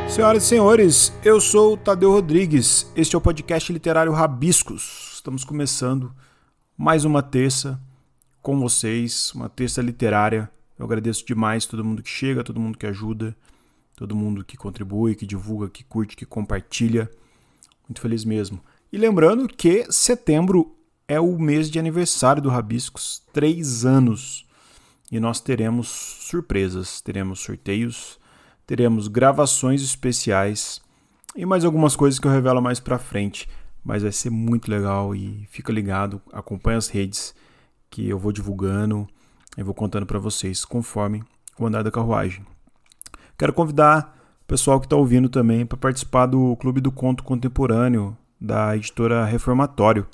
Senhoras e senhores, eu sou o Tadeu Rodrigues, este é o podcast literário Rabiscos. Estamos começando mais uma terça com vocês, uma terça literária. Eu agradeço demais todo mundo que chega, todo mundo que ajuda, todo mundo que contribui, que divulga, que curte, que compartilha. Muito feliz mesmo. E lembrando que setembro é o mês de aniversário do Rabiscos, 3 anos. E nós teremos surpresas, teremos sorteios, teremos gravações especiais e mais algumas coisas que eu revelo mais pra frente. Mas vai ser muito legal e fica ligado, acompanha as redes que eu vou divulgando, eu vou contando pra vocês conforme o andar da carruagem. Quero convidar o pessoal que está ouvindo também para participar do Clube do Conto Contemporâneo da editora Reformatório.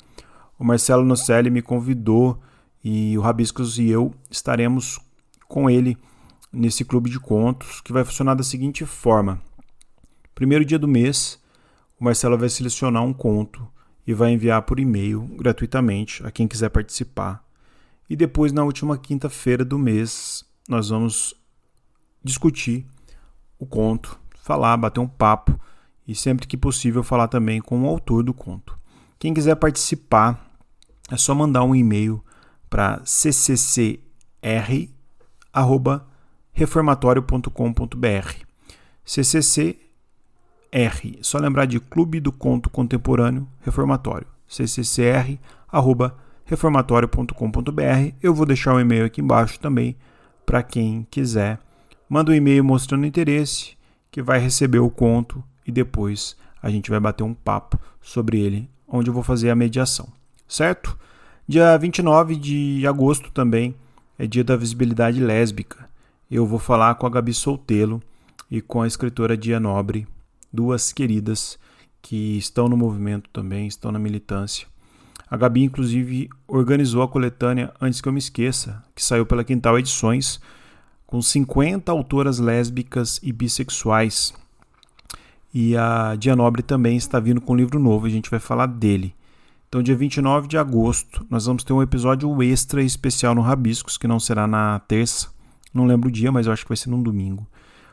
O Marcelo Nocelli me convidou e o Rabiscos e eu estaremos com ele nesse clube de contos, que vai funcionar da seguinte forma. Primeiro dia do mês, o Marcelo vai selecionar um conto e vai enviar por e-mail gratuitamente a quem quiser participar. E depois, na última quinta-feira do mês, nós vamos discutir o conto, falar, bater um papo e sempre que possível falar também com o autor do conto. Quem quiser participar, é só mandar um e-mail para cccr@reformatório.com.br. CCCR, só lembrar de Clube do Conto Contemporâneo Reformatório. cccr@reformatório.com.br. Eu vou deixar o e-mail aqui embaixo também para quem quiser. Manda um e-mail mostrando interesse, que vai receber o conto e depois a gente vai bater um papo sobre ele, onde eu vou fazer a mediação, certo? Dia 29 de agosto também é dia da visibilidade lésbica. Eu vou falar com a Gabi Soltelo e com a escritora Dia Nobre, duas queridas que estão no movimento também, estão na militância. A Gabi, inclusive, organizou a coletânea Antes que eu me esqueça, que saiu pela Quintal Edições, com 50 autoras lésbicas e bissexuais. E a Dia Nobre também está vindo com um livro novo, a gente vai falar dele. Então, dia 29 de agosto, nós vamos ter um episódio extra especial no Rabiscos, que não será na terça, não lembro o dia, mas eu acho que vai ser num domingo,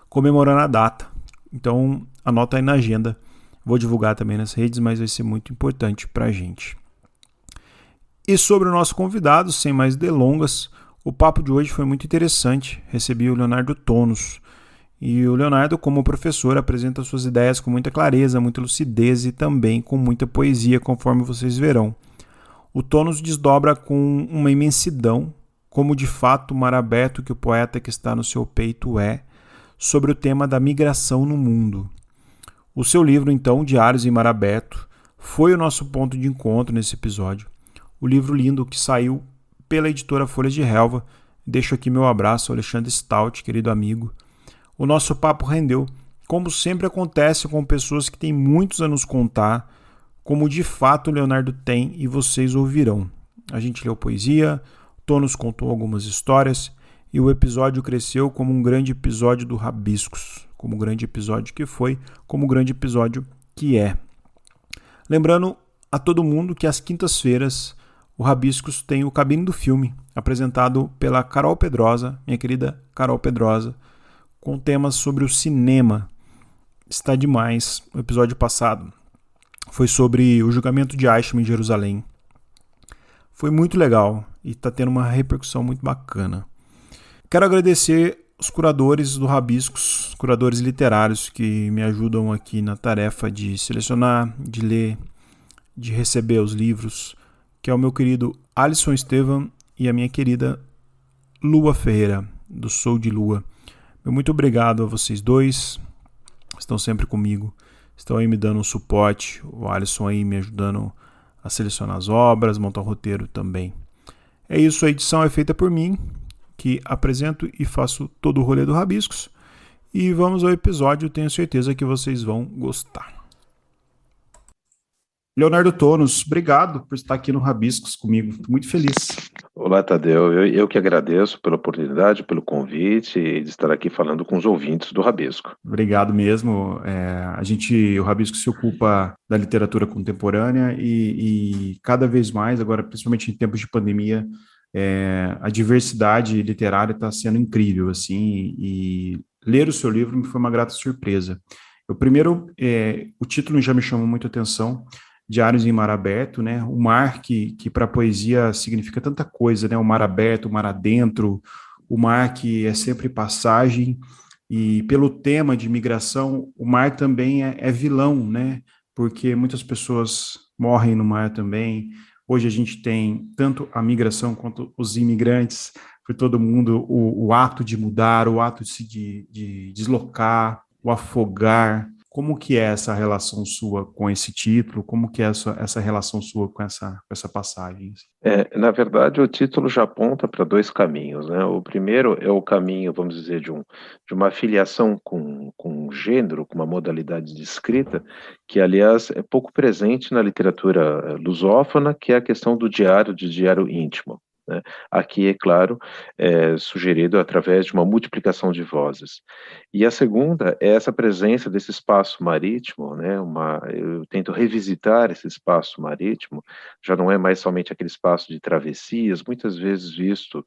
comemorando a data. Então, anota aí na agenda. Vou divulgar também nas redes, mas vai ser muito importante pra gente. E sobre o nosso convidado, sem mais delongas, o papo de hoje foi muito interessante. Recebi o Leonardo Tonos. E o Leonardo, como professor, apresenta suas ideias com muita clareza, muita lucidez e também com muita poesia, conforme vocês verão. O Tonos desdobra com uma imensidão, como de fato o mar aberto que o poeta que está no seu peito é, sobre o tema da migração no mundo. O seu livro, então, Diários em Mar Aberto, foi o nosso ponto de encontro nesse episódio. O livro lindo que saiu pela editora Folhas de Relva. Deixo aqui meu abraço ao Alexandre Stout, querido amigo. O nosso papo rendeu, como sempre acontece com pessoas que têm muitos a nos contar, como de fato o Leonardo tem e vocês ouvirão. A gente leu poesia, Tonos contou algumas histórias e o episódio cresceu como um grande episódio do Rabiscos, como um grande episódio que foi, como um grande episódio que é. Lembrando a todo mundo que às quintas-feiras o Rabiscos tem o Cabine do Filme, apresentado pela Carol Pedrosa, minha querida Carol Pedrosa, com temas sobre o cinema. Está demais. O episódio passado foi sobre o julgamento de Eichmann em Jerusalém. Foi muito legal e está tendo uma repercussão muito bacana. Quero agradecer os curadores do Rabiscos, curadores literários que me ajudam aqui na tarefa de selecionar, de ler, de receber os livros, que é o meu querido Alisson Estevam e a minha querida Lua Ferreira, do Sou de Lua. Muito obrigado a vocês dois, estão sempre comigo, estão aí me dando um suporte, o Alisson aí me ajudando a selecionar as obras, montar o roteiro também. É isso, a edição é feita por mim, que apresento e faço todo o rolê do Rabiscos. E vamos ao episódio, tenho certeza que vocês vão gostar. Leonardo Tonos, obrigado por estar aqui no Rabiscos comigo, estou muito feliz. Olá, Tadeu. Eu que agradeço pela oportunidade, pelo convite de estar aqui falando com os ouvintes do Rabisco. Obrigado mesmo. O Rabisco se ocupa da literatura contemporânea e cada vez mais, agora principalmente em tempos de pandemia, a diversidade literária está sendo incrível, assim, e ler o seu livro me foi uma grata surpresa. O primeiro, o título já me chamou muito a atenção, Diários em Mar Aberto, né? O mar que para a poesia significa tanta coisa, né? O mar aberto, o mar adentro, o mar que é sempre passagem, e pelo tema de migração, o mar também é vilão, né? Porque muitas pessoas morrem no mar também. Hoje a gente tem tanto a migração quanto os imigrantes, foi todo mundo, o ato de mudar, o ato de deslocar, o afogar. Como que é essa relação sua com esse título? Como que é essa relação sua com essa passagem? Na verdade, o título já aponta para dois caminhos, né? O primeiro é o caminho, vamos dizer, de uma filiação com um gênero, com uma modalidade de escrita, que, aliás, é pouco presente na literatura lusófona, que é a questão do diário, de diário íntimo, né? Aqui, é claro, é sugerido através de uma multiplicação de vozes. E a segunda é essa presença desse espaço marítimo, né? Eu tento revisitar esse espaço marítimo, já não é mais somente aquele espaço de travessias, muitas vezes visto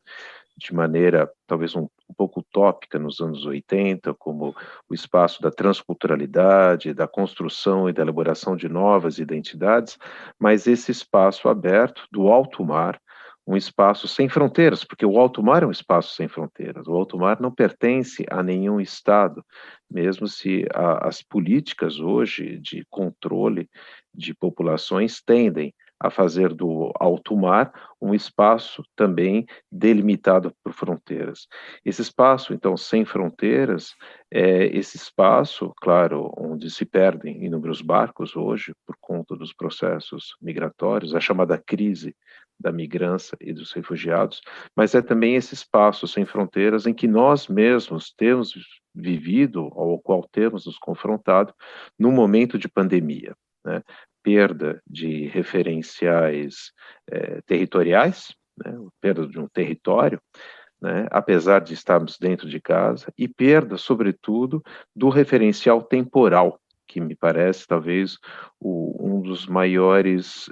de maneira talvez um pouco utópica nos anos 80, como o espaço da transculturalidade, da construção e da elaboração de novas identidades, mas esse espaço aberto do alto mar, um espaço sem fronteiras, porque o alto mar é um espaço sem fronteiras. O alto mar não pertence a nenhum estado, mesmo se as políticas hoje de controle de populações tendem a fazer do alto mar um espaço também delimitado por fronteiras. Esse espaço, então, sem fronteiras, é esse espaço, claro, onde se perdem inúmeros barcos hoje por conta dos processos migratórios, a chamada crise da migrância e dos refugiados, mas é também esse espaço sem fronteiras em que nós mesmos temos vivido, ao qual temos nos confrontado, no momento de pandemia, né? Perda de referenciais territoriais, né? Perda de um território, né? Apesar de estarmos dentro de casa, e perda, sobretudo, do referencial temporal, que me parece talvez um dos maiores,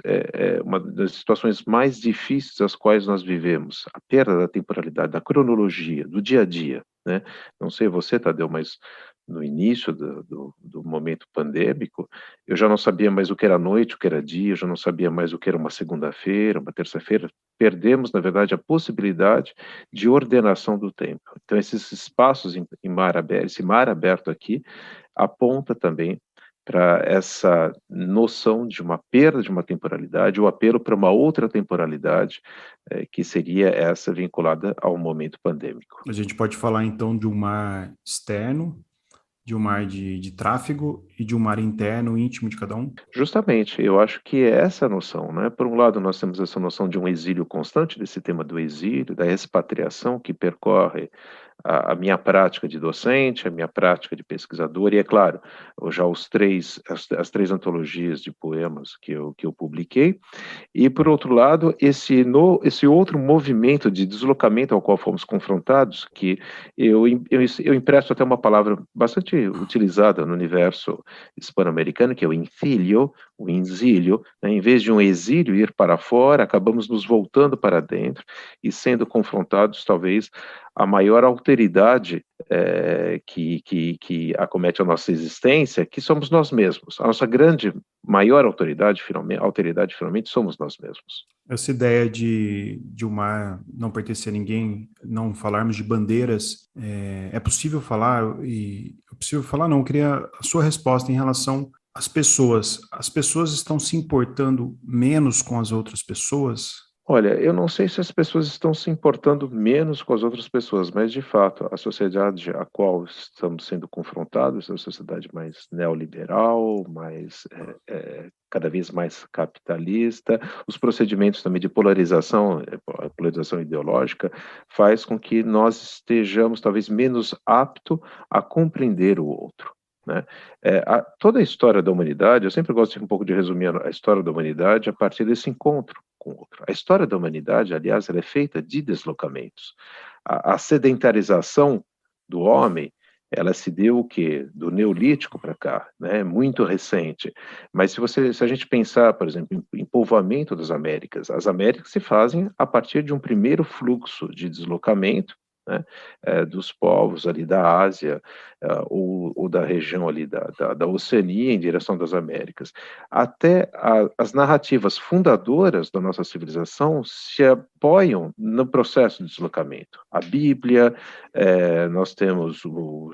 uma das situações mais difíceis às quais nós vivemos, a perda da temporalidade, da cronologia, do dia a dia, né? Não sei você, Tadeu, mas no início do momento pandêmico, eu já não sabia mais o que era noite, o que era dia, eu já não sabia mais o que era uma segunda-feira, uma terça-feira. Perdemos, na verdade, a possibilidade de ordenação do tempo. Então, esses espaços em mar aberto, esse mar aberto aqui, aponta também para essa noção de uma perda de uma temporalidade, o apelo para uma outra temporalidade, que seria essa vinculada ao momento pandêmico. A gente pode falar, então, de um mar externo, de um mar de tráfego e de um mar interno, íntimo de cada um? Justamente, eu acho que é essa noção, né? Por um lado, nós temos essa noção de um exílio constante, desse tema do exílio, da expatriação que percorre a minha prática de docente, a minha prática de pesquisador, e é claro, já as três antologias de poemas que eu publiquei, e por outro lado, esse outro movimento de deslocamento ao qual fomos confrontados, que eu empresto até uma palavra bastante utilizada no universo hispano-americano, que é o infilio, o exílio, né? Em vez de um exílio ir para fora, acabamos nos voltando para dentro e sendo confrontados, talvez, a maior alteridade que acomete a nossa existência, que somos nós mesmos. A nossa grande, maior alteridade, finalmente, somos nós mesmos. Essa ideia de o mar não pertencer a ninguém, não falarmos de bandeiras, é possível falar, e é possível falar não, eu queria a sua resposta em relação às pessoas. As pessoas estão se importando menos com as outras pessoas? Olha, eu não sei se as pessoas estão se importando menos com as outras pessoas, mas de fato, a sociedade a qual estamos sendo confrontados é uma sociedade mais neoliberal, cada vez mais capitalista. Os procedimentos também de polarização, a polarização ideológica, faz com que nós estejamos talvez menos aptos a compreender o outro, né? Toda a história da humanidade, eu sempre gosto de um pouco de resumir a história da humanidade a partir desse encontro com o outro. A história da humanidade, aliás, ela é feita de deslocamentos. A sedentarização do homem, ela se deu o quê? Do Neolítico para cá, né? Muito recente. Mas se a gente pensar, por exemplo, em povoamento das Américas, as Américas se fazem a partir de um primeiro fluxo de deslocamento, né, dos povos ali da Ásia, ou da região ali da Oceania em direção das Américas. Até as narrativas fundadoras da nossa civilização se apoiam no processo de deslocamento. A Bíblia, nós temos,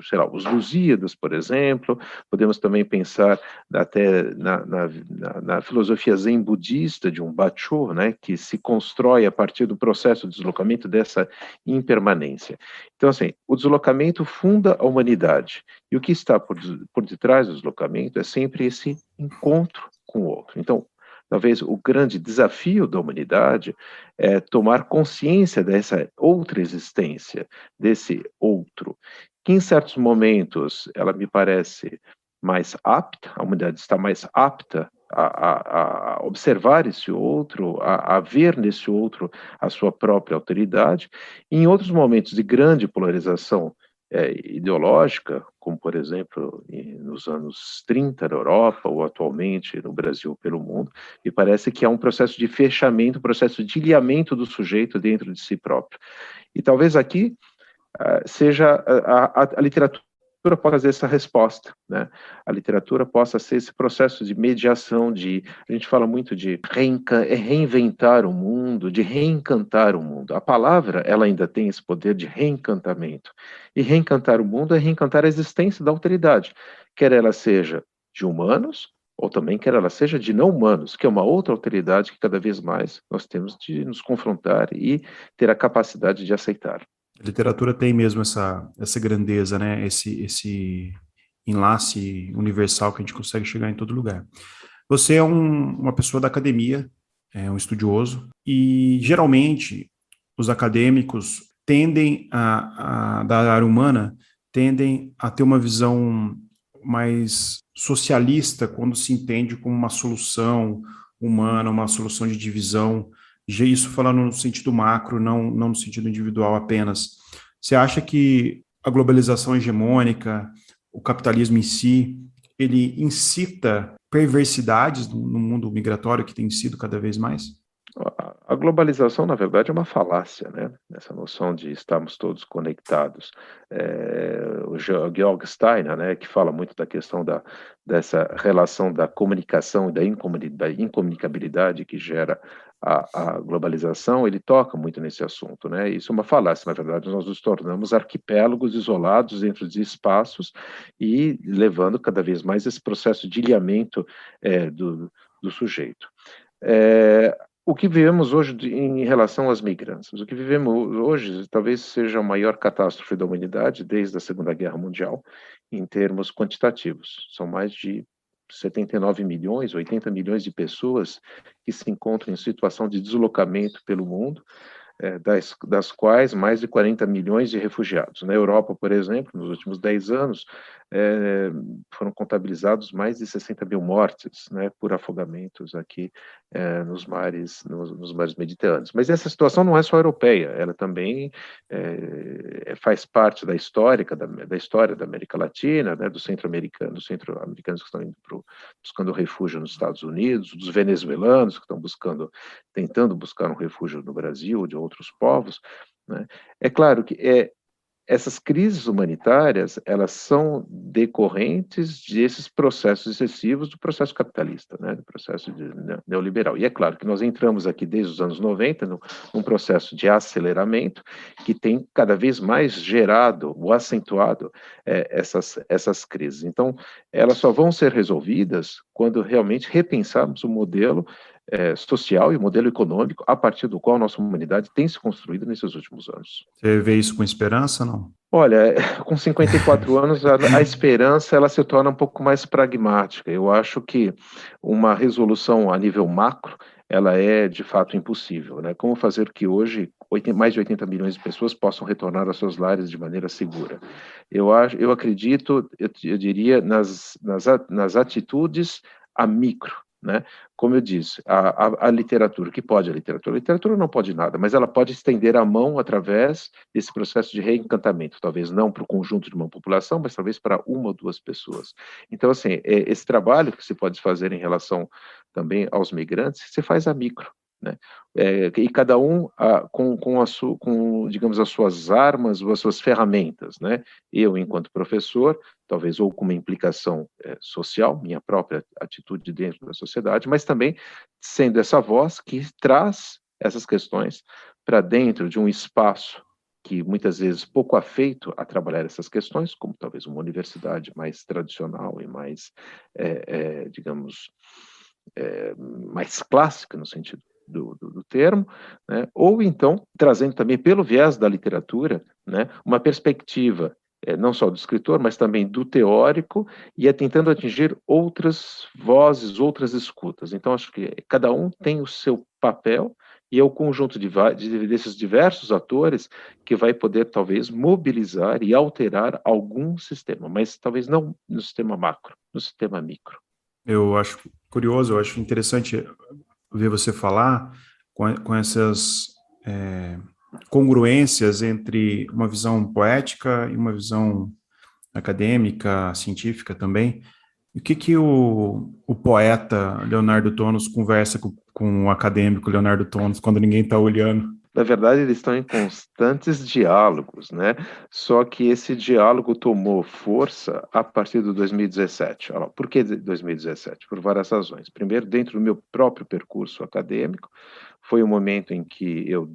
sei lá, os Lusíadas, por exemplo, podemos também pensar até na filosofia zen budista de um Bacho, né, que se constrói a partir do processo de deslocamento dessa impermanência. Então, assim, o deslocamento funda a humanidade, e o que está por detrás do deslocamento é sempre esse encontro com o outro. Então, talvez o grande desafio da humanidade é tomar consciência dessa outra existência, desse outro, que em certos momentos ela me parece mais apta, a humanidade está mais apta a observar esse outro, a ver nesse outro a sua própria alteridade. E em outros momentos de grande polarização ideológica, como, por exemplo, nos anos 30 na Europa, ou atualmente no Brasil, pelo mundo, me parece que há um processo de fechamento, um processo de ilhamento do sujeito dentro de si próprio. E talvez aqui seja a literatura pode fazer essa resposta, né? A literatura possa ser esse processo de mediação, a gente fala muito de reinventar o mundo, de reencantar o mundo. A palavra, ela ainda tem esse poder de reencantamento. E reencantar o mundo é reencantar a existência da alteridade, quer ela seja de humanos, ou também quer ela seja de não humanos, que é uma outra alteridade que cada vez mais nós temos de nos confrontar e ter a capacidade de aceitar. A literatura tem mesmo essa grandeza, né? Esse enlace universal que a gente consegue chegar em todo lugar. Você é uma pessoa da academia, é um estudioso, e geralmente os acadêmicos da área humana, tendem a ter uma visão mais socialista quando se entende como uma solução humana, uma solução de divisão. Isso falando no sentido macro, não no sentido individual apenas. Você acha que a globalização hegemônica, o capitalismo em si, ele incita perversidades no mundo migratório que tem sido cada vez mais? A globalização, na verdade, é uma falácia, né? Essa noção de estarmos todos conectados. O Georg Steiner, né, que fala muito da questão dessa relação da comunicação e da incomunicabilidade que gera a globalização, ele toca muito nesse assunto, né? Isso é uma falácia, na verdade, nós nos tornamos arquipélagos isolados dentro de espaços e levando cada vez mais esse processo de ilhamento do sujeito. O que vivemos hoje em relação às migrâncias? O que vivemos hoje talvez seja a maior catástrofe da humanidade desde a Segunda Guerra Mundial, em termos quantitativos. São mais de 79 milhões, 80 milhões de pessoas que se encontram em situação de deslocamento pelo mundo, das quais mais de 40 milhões de refugiados. Na Europa, por exemplo, nos últimos 10 anos, foram contabilizados mais de 60 mil mortes, né, por afogamentos aqui nos mares mediterrâneos. Mas essa situação não é só europeia, ela também faz parte da história da América Latina, né, dos centro-americanos que estão buscando refúgio nos Estados Unidos, dos venezuelanos que estão tentando buscar um refúgio no Brasil, de outros povos, né? É claro que essas crises humanitárias, elas são decorrentes desses processos excessivos do processo capitalista, né, do processo neoliberal. E é claro que nós entramos aqui desde os anos 90 num processo de aceleramento que tem cada vez mais gerado ou acentuado essas crises. Então, elas só vão ser resolvidas quando realmente repensarmos o modelo social e o modelo econômico a partir do qual a nossa humanidade tem se construído nesses últimos anos. Você vê isso com esperança, não? Olha, com 54 anos, a esperança ela se torna um pouco mais pragmática. Eu acho que uma resolução a nível macro, ela é de fato impossível, né? Como fazer que hoje mais de 80 milhões de pessoas possam retornar aos seus lares de maneira segura? Eu acredito, eu diria, nas atitudes a micro, né? Como eu disse, a literatura, o que pode a literatura? A literatura não pode nada, mas ela pode estender a mão através desse processo de reencantamento, talvez não para o conjunto de uma população, mas talvez para uma ou duas pessoas. Então, assim, esse trabalho que se pode fazer em relação também aos migrantes, se faz a micro, né? E cada um digamos, as suas armas ou as suas ferramentas, né? Eu, enquanto professor, talvez ou com uma implicação social, minha própria atitude dentro da sociedade, mas também sendo essa voz que traz essas questões para dentro de um espaço que muitas vezes pouco afeito a trabalhar essas questões, como talvez uma universidade mais tradicional e mais, digamos, mais clássica no sentido do termo, né? Ou então trazendo também pelo viés da literatura, né, uma perspectiva não só do escritor, mas também do teórico, e tentando atingir outras vozes, outras escutas. Então, acho que cada um tem o seu papel, e é o conjunto desses diversos atores que vai poder, talvez, mobilizar e alterar algum sistema, mas talvez não no sistema macro, no sistema micro. Eu acho curioso, eu acho interessante ver você falar com essas congruências entre uma visão poética e uma visão acadêmica, científica também. E o que o poeta Leonardo Tonos conversa com o acadêmico Leonardo Tonos quando ninguém está olhando? Na verdade, eles estão em constantes diálogos, né? Só que esse diálogo tomou força a partir de 2017. Por que 2017? Por várias razões. Primeiro, dentro do meu próprio percurso acadêmico, foi o momento em que eu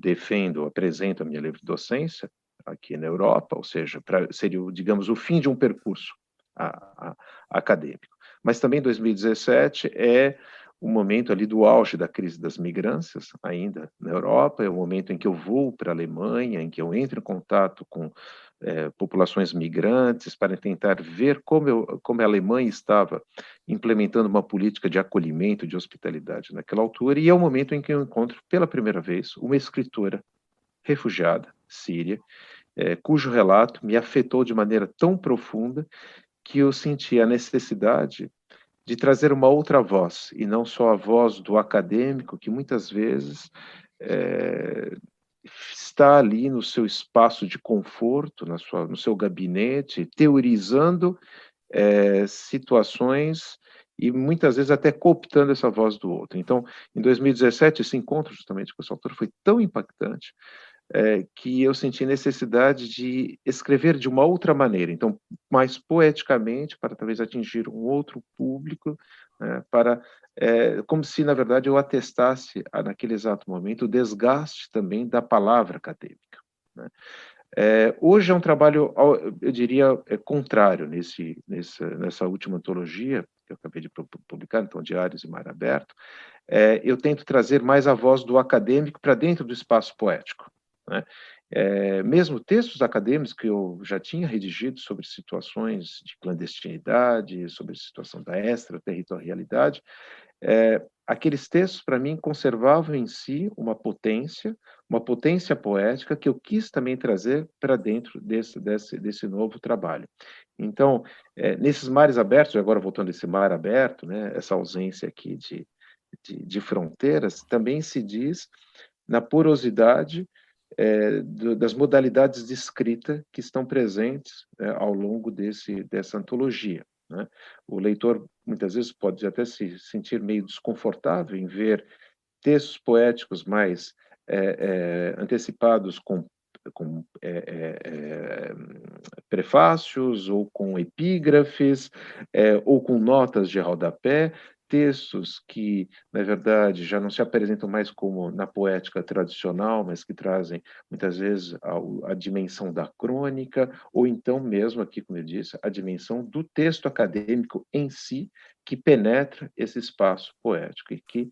apresento a minha livre docência aqui na Europa, ou seja, seria, digamos, o fim de um percurso acadêmico. Mas também 2017 é o momento ali do auge da crise das migrâncias, ainda na Europa, é o momento em que eu vou para a Alemanha, em que eu entro em contato com populações migrantes para tentar ver como a Alemanha estava implementando uma política de acolhimento, de hospitalidade naquela altura, e é o momento em que eu encontro pela primeira vez uma escritora refugiada, síria, cujo relato me afetou de maneira tão profunda que eu senti a necessidade de trazer uma outra voz, e não só a voz do acadêmico, que muitas vezes está ali no seu espaço de conforto, no seu gabinete, teorizando situações e muitas vezes até cooptando essa voz do outro. Então, em 2017, esse encontro justamente com esse autor foi tão impactante que eu senti necessidade de escrever de uma outra maneira, então, mais poeticamente, para talvez atingir um outro público, né, como se, na verdade, eu atestasse, naquele exato momento, o desgaste também da palavra acadêmica, né? Hoje é um trabalho, eu diria, contrário nessa última antologia, que eu acabei de publicar, então, Diários e Mar Aberto. Eu tento trazer mais a voz do acadêmico para dentro do espaço poético, né? Mesmo textos acadêmicos que eu já tinha redigido sobre situações de clandestinidade, sobre a situação da extraterritorialidade, aqueles textos, para mim, conservavam em si uma potência poética que eu quis também trazer para dentro desse novo trabalho. Então, nesses mares abertos, e agora voltando a esse mar aberto, né, essa ausência aqui de fronteiras, também se diz na porosidade das modalidades de escrita que estão presentes ao longo dessa antologia, né? O leitor, muitas vezes, pode até se sentir meio desconfortável em ver textos poéticos mais antecipados com prefácios, ou com epígrafes, ou com notas de rodapé, textos que, na verdade, já não se apresentam mais como na poética tradicional, mas que trazem, muitas vezes, a dimensão da crônica, ou então mesmo, aqui, como eu disse, a dimensão do texto acadêmico em si, que penetra esse espaço poético e que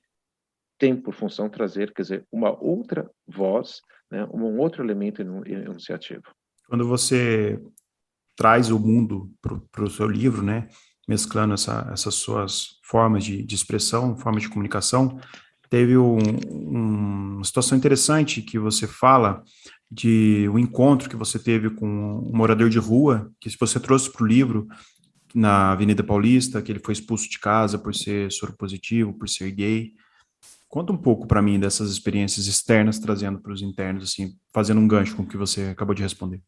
tem por função trazer, quer dizer, uma outra voz, né, um outro elemento enunciativo. Quando você traz o mundo para o seu livro, né, mesclando essas suas formas de expressão, formas de comunicação, teve uma situação interessante que você fala de um encontro que você teve com um morador de rua, que você trouxe para o livro na Avenida Paulista, que ele foi expulso de casa por ser soropositivo, por ser gay. Conta um pouco para mim dessas experiências externas, trazendo para os internos, assim, fazendo um gancho com o que você acabou de responder.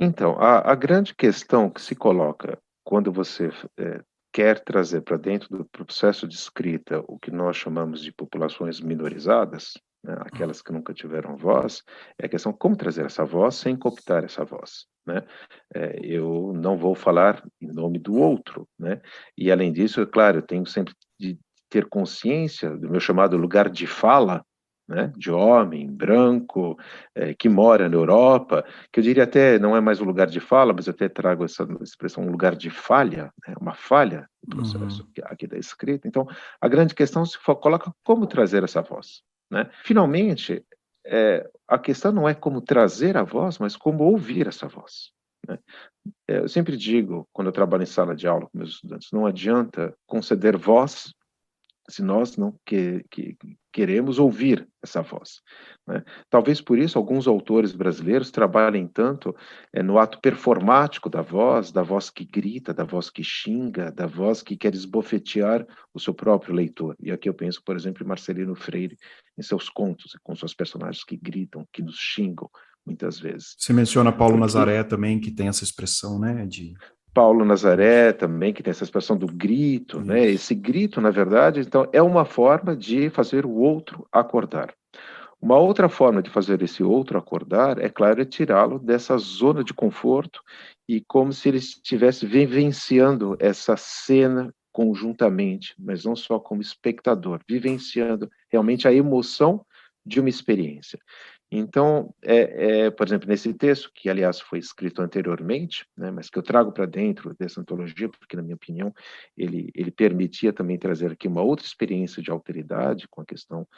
Então, a grande questão que se coloca quando você quer trazer para dentro do processo de escrita o que nós chamamos de populações minorizadas, né, aquelas que nunca tiveram voz, é a questão como trazer essa voz sem cooptar essa voz, né? Eu não vou falar em nome do outro, né? E além disso, é claro, eu tenho sempre de ter consciência do meu chamado lugar de fala, né, de homem branco, que mora na Europa, que eu diria até não é mais um lugar de fala, mas eu até trago essa expressão, um lugar de falha, né, uma falha no processo aqui da escrita. Então, a grande questão se coloca como trazer essa voz, né? Finalmente, a questão não é como trazer a voz, mas como ouvir essa voz, né? Eu sempre digo, quando eu trabalho em sala de aula com meus estudantes, não adianta conceder voz se nós não queremos ouvir essa voz, né? Talvez por isso alguns autores brasileiros trabalhem tanto no ato performático da voz que grita, da voz que xinga, da voz que quer esbofetear o seu próprio leitor. E aqui eu penso, por exemplo, em Marcelino Freire, em seus contos, com seus personagens que gritam, que nos xingam, muitas vezes. Você menciona Paulo Porque Nazaré também, que tem essa expressão, né? Paulo Nazaré também, que tem essa expressão do grito, né? Isso. Esse grito, na verdade, então, é uma forma de fazer o outro acordar. Uma outra forma de fazer esse outro acordar, é claro, é tirá-lo dessa zona de conforto e como se ele estivesse vivenciando essa cena conjuntamente, mas não só como espectador, vivenciando realmente a emoção de uma experiência. Então, por exemplo, nesse texto, que aliás foi escrito anteriormente, né, mas que eu trago para dentro dessa antologia, porque, na minha opinião, ele permitia também trazer aqui uma outra experiência de alteridade com a questão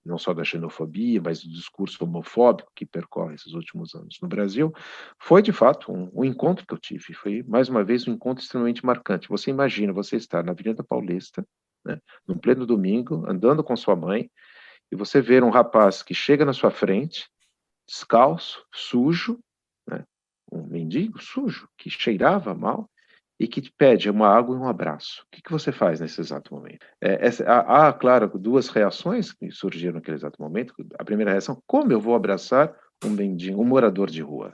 não só da xenofobia, mas do discurso homofóbico que percorre esses últimos anos no Brasil, foi de fato um encontro que eu tive, foi mais uma vez um encontro extremamente marcante. Você imagina, você estar na Avenida Paulista, né, num pleno domingo, andando com sua mãe, e você ver um rapaz que chega na sua frente, descalço, sujo, né, um mendigo sujo, que cheirava mal, e que te pede uma água e um abraço. O que você faz nesse exato momento? Há, claro, duas reações que surgiram naquele exato momento. A primeira reação, como eu vou abraçar um mendigo, um morador de rua?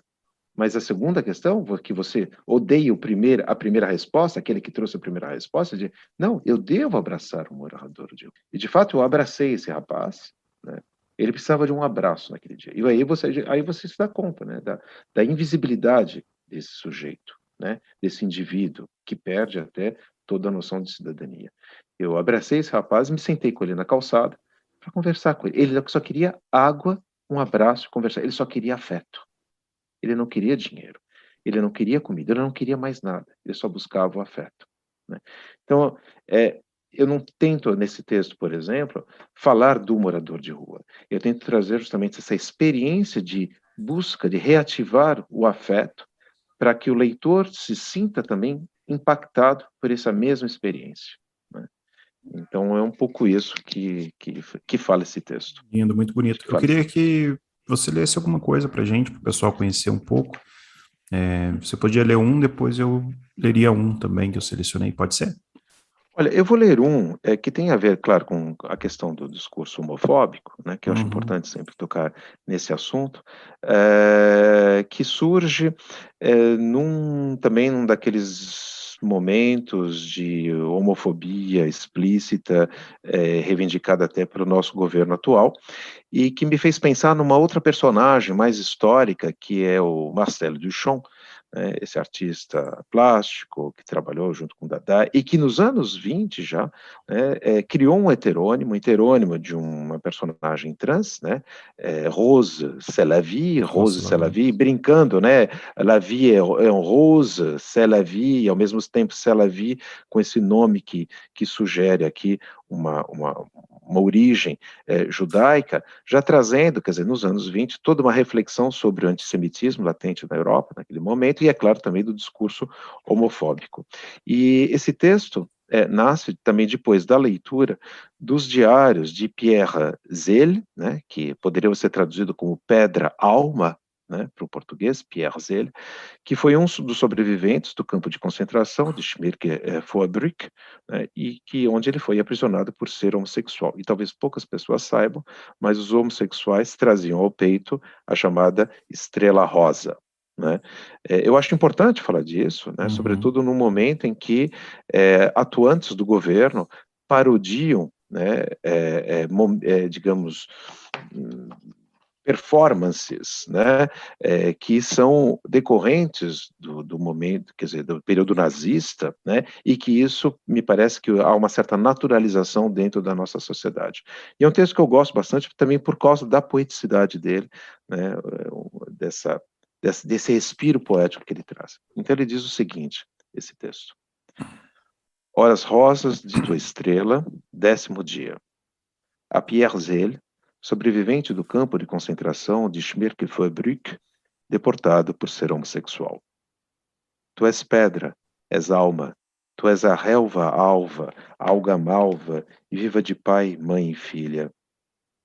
Mas a segunda questão, que você odeia a primeira resposta, aquele que trouxe a primeira resposta, de não, eu devo abraçar o morador de rua. E de fato eu abracei esse rapaz, né? Ele precisava de um abraço naquele dia. E aí você se dá conta, né, da invisibilidade desse sujeito, né, desse indivíduo que perde até toda a noção de cidadania. Eu abracei esse rapaz, me sentei com ele na calçada para conversar com ele. Ele só queria água, um abraço, conversar. Ele só queria afeto. Ele não queria dinheiro, ele não queria comida, ele não queria mais nada, ele só buscava o afeto, né? Então, eu não tento, nesse texto, por exemplo, falar do morador de rua. Eu tento trazer justamente essa experiência de busca, de reativar o afeto, para que o leitor se sinta também impactado por essa mesma experiência, né? Então, é um pouco isso que fala esse texto. Lindo, muito bonito. Eu queria que você lesse alguma coisa para gente, para o pessoal conhecer um pouco. Você podia ler um, depois eu leria um também que eu selecionei, pode ser? Olha, eu vou ler um que tem a ver, claro, com a questão do discurso homofóbico, né, que eu acho importante sempre tocar nesse assunto, que surge também num daqueles momentos de homofobia explícita, reivindicada até pelo nosso governo atual, e que me fez pensar numa outra personagem mais histórica, que é o Marcel Duchamp, né, esse artista plástico que trabalhou junto com Dada e que nos anos 20 já, né, criou um heterônimo de uma personagem trans, né, Rose Selavi, brincando, né, La vie é rose, c'est la vie, e ao mesmo tempo c'est la vie, com esse nome que sugere aqui uma origem judaica, já trazendo, quer dizer, nos anos 20, toda uma reflexão sobre o antissemitismo latente na Europa, naquele momento, e, é claro, também do discurso homofóbico. E esse texto nasce também depois da leitura dos diários de Pierre Zell, né, que poderia ser traduzido como Pedra Alma, né, para o português, Pierre Zell, que foi um dos sobreviventes do campo de concentração de Schmirke-Vorbrück, né, e onde ele foi aprisionado por ser homossexual. E talvez poucas pessoas saibam, mas os homossexuais traziam ao peito a chamada estrela rosa, né? Eu acho importante falar disso, né? Uhum. Sobretudo no momento em que atuantes do governo parodiam, né? Digamos, performances, né, que são decorrentes do momento, quer dizer, do período nazista, né, e que isso me parece que há uma certa naturalização dentro da nossa sociedade. E é um texto que eu gosto bastante também por causa da poeticidade dele, né, desse respiro poético que ele traz. Então ele diz o seguinte, esse texto: Horas rosas de tua estrela, 10º dia. A Pierre Zell, sobrevivente do campo de concentração de Schmirke-Fabrik, deportado por ser homossexual. Tu és pedra, és alma, tu és a relva alva, alga malva, viva de pai, mãe e filha.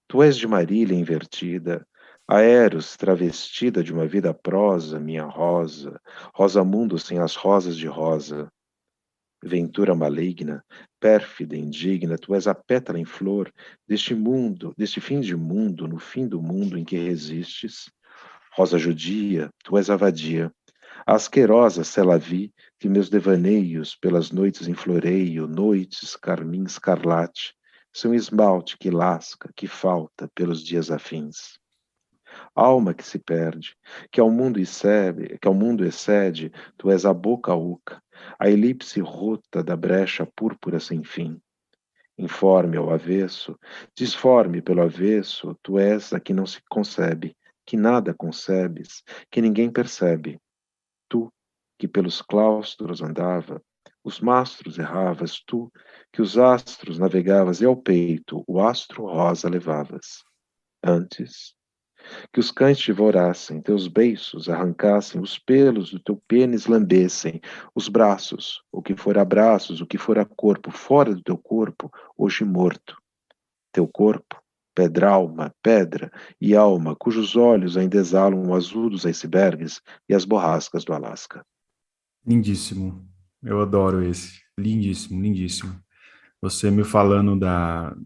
Tu és de Marília invertida, a Eros travestida de uma vida prosa, minha rosa, rosa mundo sem as rosas de rosa. Ventura maligna, pérfida, indigna, tu és a pétala em flor deste mundo, deste fim de mundo, no fim do mundo em que resistes. Rosa judia, tu és a vadia, a asquerosa selavi de meus devaneios pelas noites em floreio, noites carmim escarlate, são esmalte que lasca, que falta pelos dias afins. Alma que se perde, que ao mundo excede, tu és a boca oca, a elipse rota da brecha púrpura sem fim. Informe ao avesso, disforme pelo avesso, tu és a que não se concebe, que nada concebes, que ninguém percebe. Tu, que pelos claustros andava, os mastros erravas, tu, que os astros navegavas e ao peito o astro rosa levavas. Antes, que os cães te devorassem, teus beiços arrancassem, os pelos do teu pênis lambessem, os braços, o que fora braços, o que fora corpo, fora do teu corpo, hoje morto. Teu corpo, pedralma, pedra e alma, cujos olhos ainda exalam o azul dos icebergs e as borrascas do Alasca. Lindíssimo. Eu adoro esse. Lindíssimo, lindíssimo. Você me falando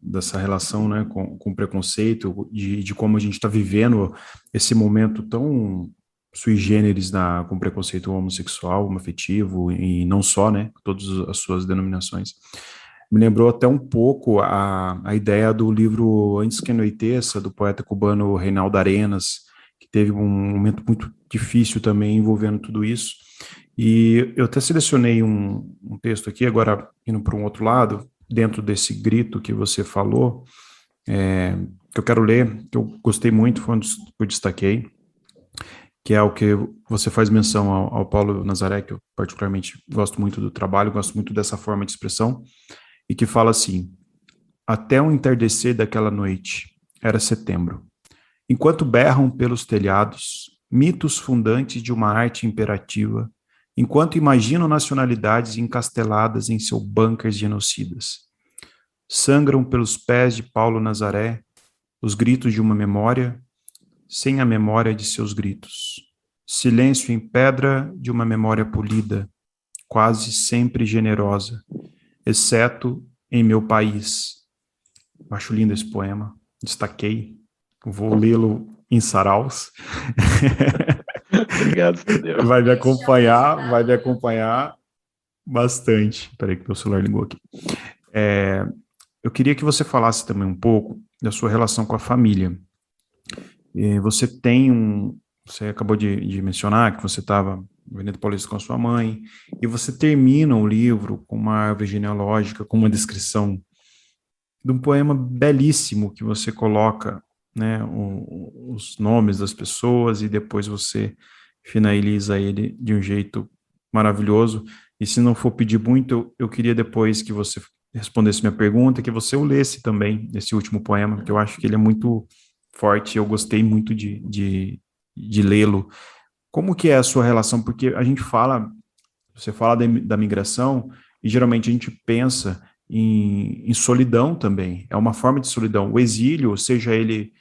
dessa relação, né, com o preconceito, de como a gente está vivendo esse momento tão sui generis com preconceito homossexual, homoafetivo, e não só, né, todas as suas denominações. Me lembrou até um pouco a ideia do livro Antes que Anoiteça, do poeta cubano Reinaldo Arenas, que teve um momento muito difícil também envolvendo tudo isso. E eu até selecionei um texto aqui, agora indo para um outro lado, dentro desse grito que você falou, que eu quero ler, que eu gostei muito, foi um dos que eu destaquei, que é o que você faz menção ao Paulo Nazaré, que eu particularmente gosto muito do trabalho, gosto muito dessa forma de expressão, e que fala assim: até o entardecer daquela noite, era setembro, enquanto berram pelos telhados mitos fundantes de uma arte imperativa, enquanto imaginam nacionalidades encasteladas em seu bunker genocidas. Sangram pelos pés de Paulo Nazaré os gritos de uma memória, sem a memória de seus gritos. Silêncio em pedra de uma memória polida, quase sempre generosa, exceto em meu país. Acho lindo esse poema, destaquei, vou lê-lo em saraus. Obrigado, Tadeu. Vai me acompanhar bastante. Peraí que meu celular ligou aqui. Eu queria que você falasse também um pouco da sua relação com a família. Você tem você acabou de mencionar que você estava no Avenida Paulista com a sua mãe, e você termina o livro com uma árvore genealógica, com uma descrição de um poema belíssimo que você coloca, né, os nomes das pessoas e depois você finaliza ele de um jeito maravilhoso. E se não for pedir muito, eu queria depois que você respondesse minha pergunta, que você o lesse também, esse último poema, porque eu acho que ele é muito forte, eu gostei muito de lê-lo. Como que é a sua relação? Porque a gente fala, você fala da migração, e geralmente a gente pensa em solidão também. É uma forma de solidão. O exílio, seja ele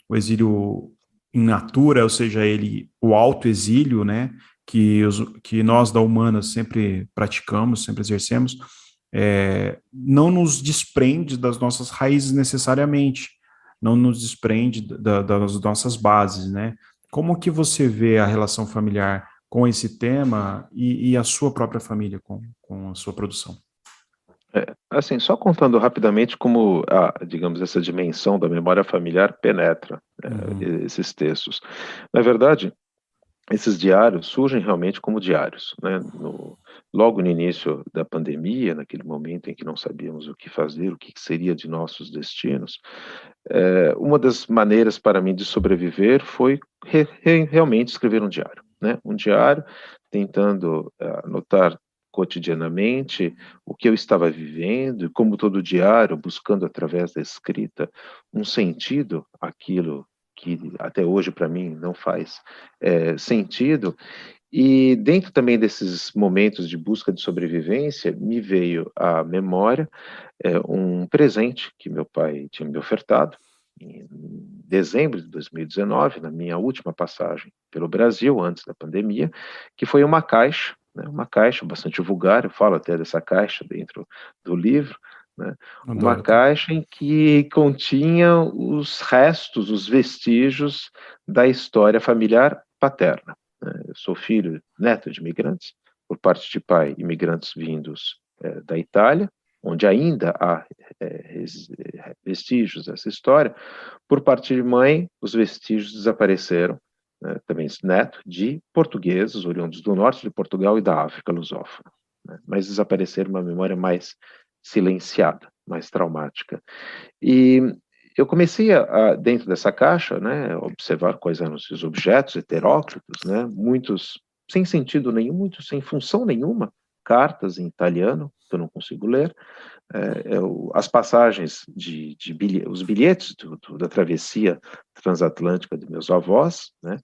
o exílio in natura, ou seja ele o autoexílio, né, que nós da Humanas sempre praticamos, sempre exercemos, não nos desprende das nossas raízes necessariamente, não nos desprende das nossas bases, né? Como que você vê a relação familiar com esse tema e a sua própria família com a sua produção? Assim, só contando rapidamente como digamos, essa dimensão da memória familiar penetra Uhum, esses textos. Na verdade, esses diários surgem realmente como diários, né? Logo no início da pandemia, naquele momento em que não sabíamos o que fazer, o que seria de nossos destinos, uma das maneiras para mim de sobreviver foi realmente escrever um diário, né? Um diário tentando anotar cotidianamente o que eu estava vivendo e, como todo diário, buscando através da escrita um sentido àquilo que até hoje para mim não faz sentido. E dentro também desses momentos de busca de sobrevivência, me veio à memória um presente que meu pai tinha me ofertado em dezembro de 2019, na minha última passagem pelo Brasil, antes da pandemia, que foi uma caixa, né, uma caixa bastante vulgar, eu falo até dessa caixa dentro do livro, né, uma adoro. caixa em que continha os restos, os vestígios da história familiar paterna. Né. Eu sou filho, neto de imigrantes, por parte de pai, imigrantes vindos da Itália, onde ainda há vestígios dessa história. Por parte de mãe, os vestígios desapareceram, né, também neto, de portugueses, oriundos do norte de Portugal e da África lusófona, né, mas desapareceram uma memória mais silenciada, mais traumática. E eu comecei dentro dessa caixa, né, observar quais eram esses objetos heteróclitos, né, muitos sem sentido nenhum, muitos sem função nenhuma, cartas em italiano, que eu não consigo ler, as passagens os bilhetes da travessia transatlântica de meus avós, né?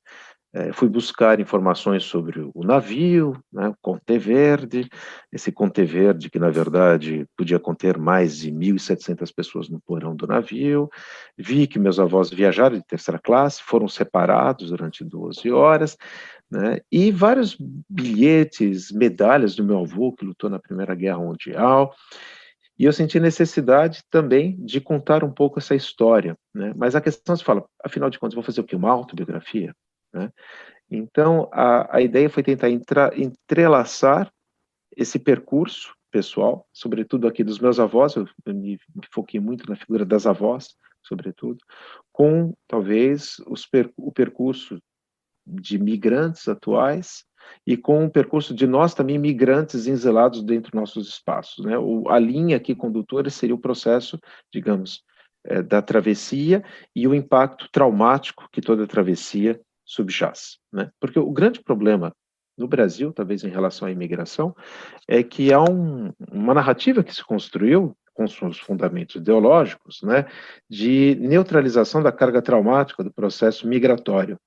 Fui buscar informações sobre o navio, né, o Conte Verde, esse Conte Verde que, na verdade, podia conter mais de 1.700 pessoas no porão do navio. Vi que meus avós viajaram de terceira classe, foram separados durante 12 horas, né, e vários bilhetes, medalhas do meu avô, que lutou na Primeira Guerra Mundial, e eu senti necessidade também de contar um pouco essa história, né? Mas a questão se fala, afinal de contas, vou fazer o quê? Uma autobiografia, né? Então, a ideia foi tentar entrelaçar esse percurso pessoal, sobretudo aqui dos meus avós, eu me foquei muito na figura das avós, sobretudo, com talvez o percurso de migrantes atuais e com o percurso de nós também migrantes enzilados dentro dos nossos espaços, né? A linha aqui condutora seria o processo, digamos, da travessia e o impacto traumático que toda travessia subjaz, né? Porque o grande problema no Brasil, talvez em relação à imigração, é que há uma narrativa que se construiu com seus fundamentos ideológicos, né, de neutralização da carga traumática do processo migratório,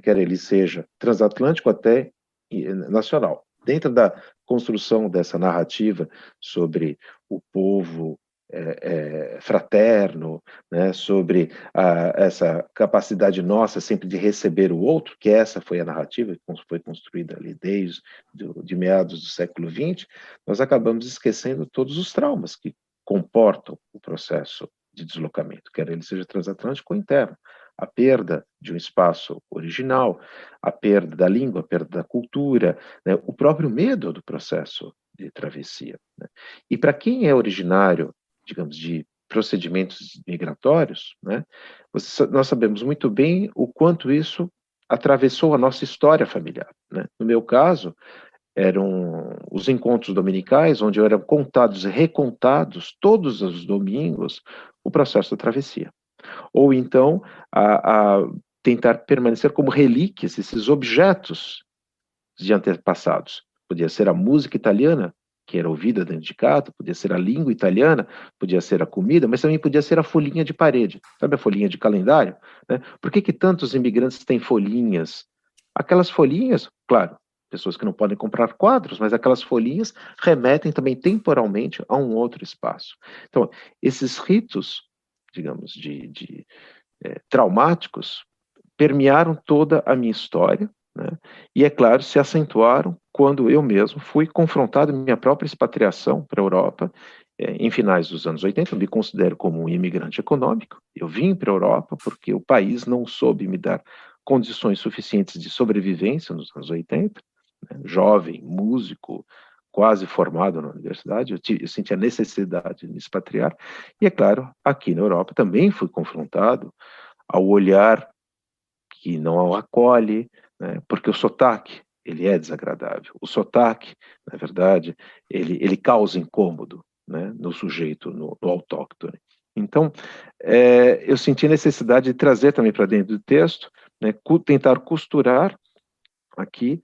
quer ele seja transatlântico até nacional. Dentro da construção dessa narrativa sobre o povo fraterno, né, sobre essa capacidade nossa sempre de receber o outro, que essa foi a narrativa que foi construída ali desde de meados do século XX, nós acabamos esquecendo todos os traumas que comportam o processo de deslocamento, quer ele seja transatlântico ou interno. A perda de um espaço original, a perda da língua, a perda da cultura, né, o próprio medo do processo de travessia. Né? E para quem é originário, digamos, de procedimentos migratórios, né, nós sabemos muito bem o quanto isso atravessou a nossa história familiar. Né? No meu caso, eram os encontros dominicais, onde eram contados e recontados todos os domingos o processo da travessia. Ou então a tentar permanecer como relíquias esses objetos de antepassados. Podia ser a música italiana, que era ouvida dentro de casa, podia ser a língua italiana, podia ser a comida, mas também podia ser a folhinha de parede. Sabe a folhinha de calendário? Né? Por que tantos imigrantes têm folhinhas? Aquelas folhinhas, claro, pessoas que não podem comprar quadros, mas aquelas folhinhas remetem também temporalmente a um outro espaço. Então, esses ritos, digamos, traumáticos, permearam toda a minha história, né? E, é claro, se acentuaram quando eu mesmo fui confrontado em minha própria expatriação para a Europa, em finais dos anos 80, eu me considero como um imigrante econômico, eu vim para a Europa porque o país não soube me dar condições suficientes de sobrevivência nos anos 80, né, jovem, músico, quase formado na universidade, eu senti a necessidade de me expatriar, e é claro, aqui na Europa também fui confrontado ao olhar que não o acolhe, né, porque o sotaque, ele é desagradável. O sotaque, na verdade, ele causa incômodo, né, no sujeito, no autóctone. Então, eu senti necessidade de trazer também para dentro do texto, né, tentar costurar aqui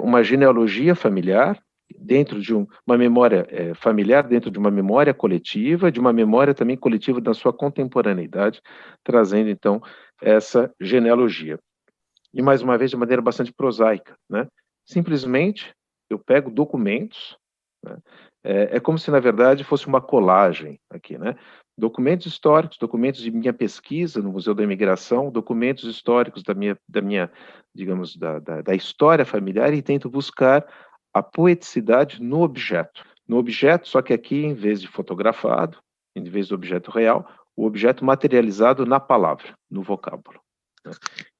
uma genealogia familiar dentro de uma memória familiar, dentro de uma memória coletiva, de uma memória também coletiva da sua contemporaneidade, trazendo, então, essa genealogia. E, mais uma vez, de maneira bastante prosaica, né? Simplesmente, eu pego documentos, né? É como se, na verdade, fosse uma colagem aqui, né? Documentos históricos, documentos de minha pesquisa no Museu da Imigração, documentos históricos da minha digamos, da história familiar, e tento buscar a poeticidade no objeto. No objeto, só que aqui, em vez de fotografado, em vez do objeto real, o objeto materializado na palavra, no vocábulo, né?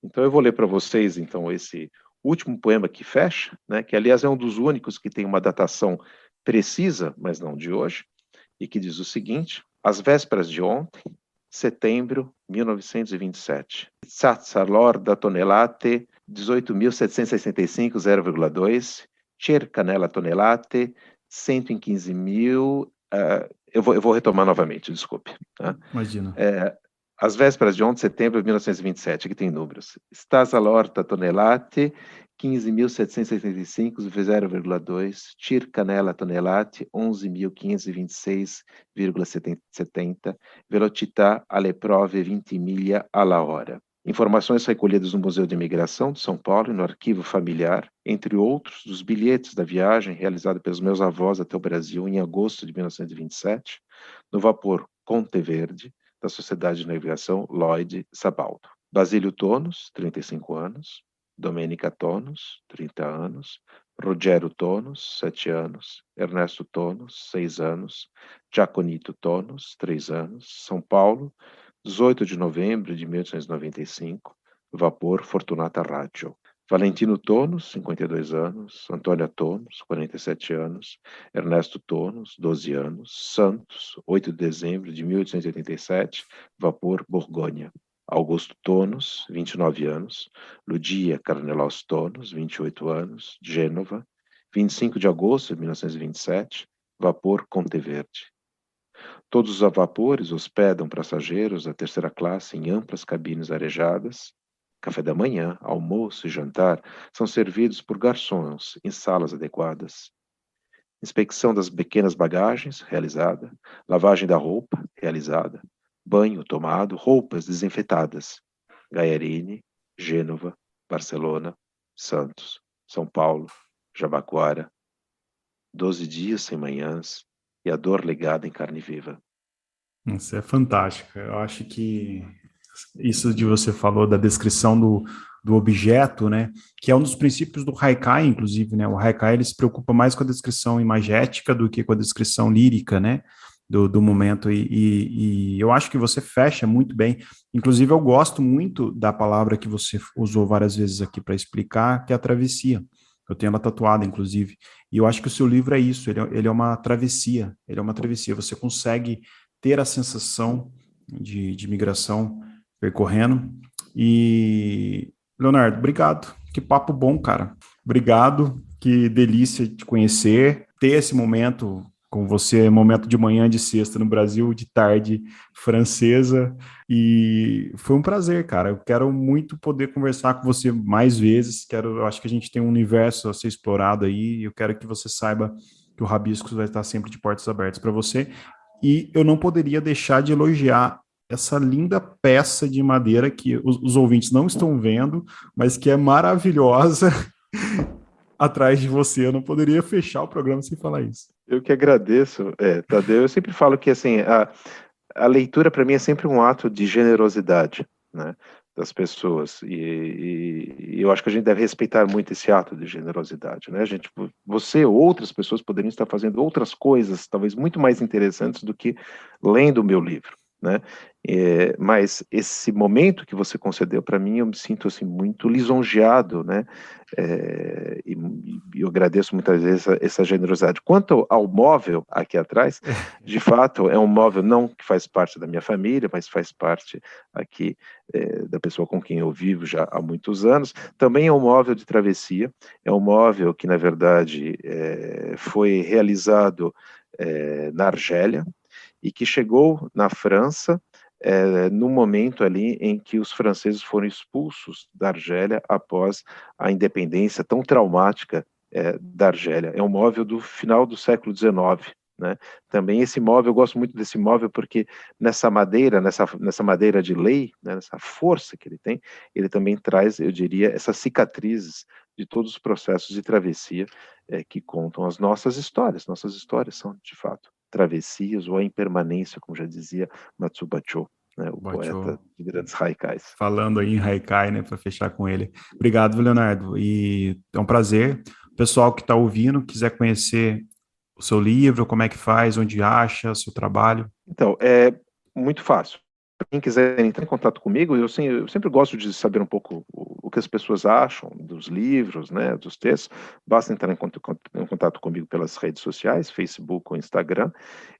Então, eu vou ler para vocês, então, esse último poema que fecha, né, que, aliás, é um dos únicos que tem uma datação precisa, mas não de hoje, e que diz o seguinte: às vésperas de ontem, setembro 1927. Tsatsa lorda tonelate 18.765, 0,2. Cerca nella tonelate 115.000. Eu vou retomar novamente, desculpe. Tá? Imagina. Às vésperas de ontem, setembro de 1927, aqui tem números. Stasa lorta tonelate 15.765, 0,2. Circa nella tonelate 11.526,70. Velocità alle prove 20 milha alla hora. Informações recolhidas no Museu de Imigração de São Paulo e no Arquivo Familiar, entre outros, dos bilhetes da viagem realizada pelos meus avós até o Brasil em agosto de 1927, no vapor Conte Verde, da Sociedade de Navegação Lloyd Sabaldo. Basílio Tonos, 35 anos. Domenica Tonos, 30 anos. Rogério Tonos, 7 anos. Ernesto Tonos, 6 anos. Giaconito Tonos, 3 anos. São Paulo, 18 de novembro de 1895. Vapor Fortunata Ratio. Valentino Tonos, 52 anos. Antônia Tonos, 47 anos. Ernesto Tonos, 12 anos. Santos, 8 de dezembro de 1887. Vapor Borgonha. Augusto Tonos, 29 anos. Ludia Carnelos Tonos, 28 anos. Gênova, 25 de agosto de 1927. Vapor Conte Verde. Todos os vapores hospedam passageiros da terceira classe em amplas cabines arejadas. Café da manhã, almoço e jantar são servidos por garçons em salas adequadas. Inspecção das pequenas bagagens, realizada. Lavagem da roupa, realizada. Banho tomado, roupas desinfetadas. Gaiarini, Gênova, Barcelona, Santos, São Paulo, Jabaquara. 12 dias sem manhãs e a dor legada em carne viva. Isso é fantástico. Eu acho que isso de você falou da descrição do objeto, né, que é um dos princípios do Haikai, inclusive, né, o Haikai ele se preocupa mais com a descrição imagética do que com a descrição lírica, né, do momento, e eu acho que você fecha muito bem. Inclusive, eu gosto muito da palavra que você usou várias vezes aqui para explicar, que é a travessia. Eu tenho ela tatuada, inclusive, e eu acho que o seu livro é isso, ele é uma travessia, ele é uma travessia, você consegue ter a sensação de migração percorrendo. E, Leonardo, obrigado. Que papo bom, cara. Obrigado. Que delícia te conhecer. Ter esse momento com você, momento de manhã de sexta no Brasil, de tarde francesa. E foi um prazer, cara. Eu quero muito poder conversar com você mais vezes. Eu acho que a gente tem um universo a ser explorado aí. Eu quero que você saiba que o Rabiscos vai estar sempre de portas abertas para você. E eu não poderia deixar de elogiar essa linda peça de madeira que os ouvintes não estão vendo, mas que é maravilhosa atrás de você. Eu não poderia fechar o programa sem falar isso. Eu que agradeço, Tadeu. Eu sempre falo que assim, a leitura para mim é sempre um ato de generosidade, né, das pessoas, e eu acho que a gente deve respeitar muito esse ato de generosidade, né? Você ou outras pessoas poderiam estar fazendo outras coisas, talvez muito mais interessantes do que lendo o meu livro, né? Mas esse momento que você concedeu para mim, eu me sinto assim muito lisonjeado, né? E eu agradeço muitas vezes essa generosidade. Quanto ao móvel aqui atrás, de fato é um móvel não que faz parte da minha família, mas faz parte aqui da pessoa com quem eu vivo já há muitos anos. Também é um móvel de travessia, é um móvel que na verdade foi realizado na Argélia e que chegou na França no momento ali em que os franceses foram expulsos da Argélia após a independência tão traumática da Argélia. É um móvel do final do século XIX, né? Também esse móvel, eu gosto muito desse móvel porque nessa madeira de lei, né, nessa força que ele tem, ele também traz, eu diria, essas cicatrizes de todos os processos de travessia que contam as nossas histórias. Nossas histórias são, de fato, travessias ou a impermanência, como já dizia Matsubacho, né, o poeta de grandes haikais. Falando aí em haikai, né, para fechar com ele. Obrigado, Leonardo, e é um prazer. O pessoal que está ouvindo, quiser conhecer o seu livro, como é que faz, onde acha, seu trabalho? Então, é muito fácil. Quem quiser entrar em contato comigo, eu sempre gosto de saber um pouco o que as pessoas acham dos livros, né, dos textos. Basta entrar em contato comigo pelas redes sociais, Facebook ou Instagram.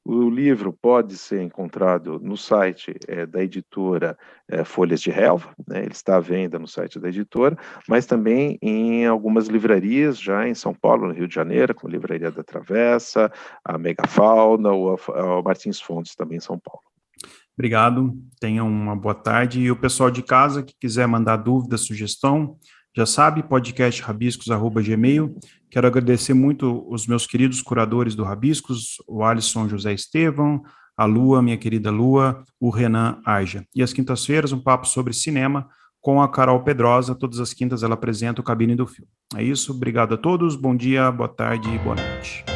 O livro pode ser encontrado no site da editora Folhas de Relva, né, ele está à venda no site da editora, mas também em algumas livrarias, já em São Paulo, no Rio de Janeiro, como a Livraria da Travessa, a Megafauna ou a Martins Fontes, também em São Paulo. Obrigado, tenham uma boa tarde. E o pessoal de casa que quiser mandar dúvida, sugestão, já sabe, podcastrabiscos@gmail. Quero agradecer muito os meus queridos curadores do Rabiscos, o Alisson José Estevão, a Lua, minha querida Lua, o Renan Arja. E às quintas-feiras, um papo sobre cinema com a Carol Pedrosa. Todas as quintas ela apresenta o Cabine do Filme. É isso, obrigado a todos, bom dia, boa tarde e boa noite.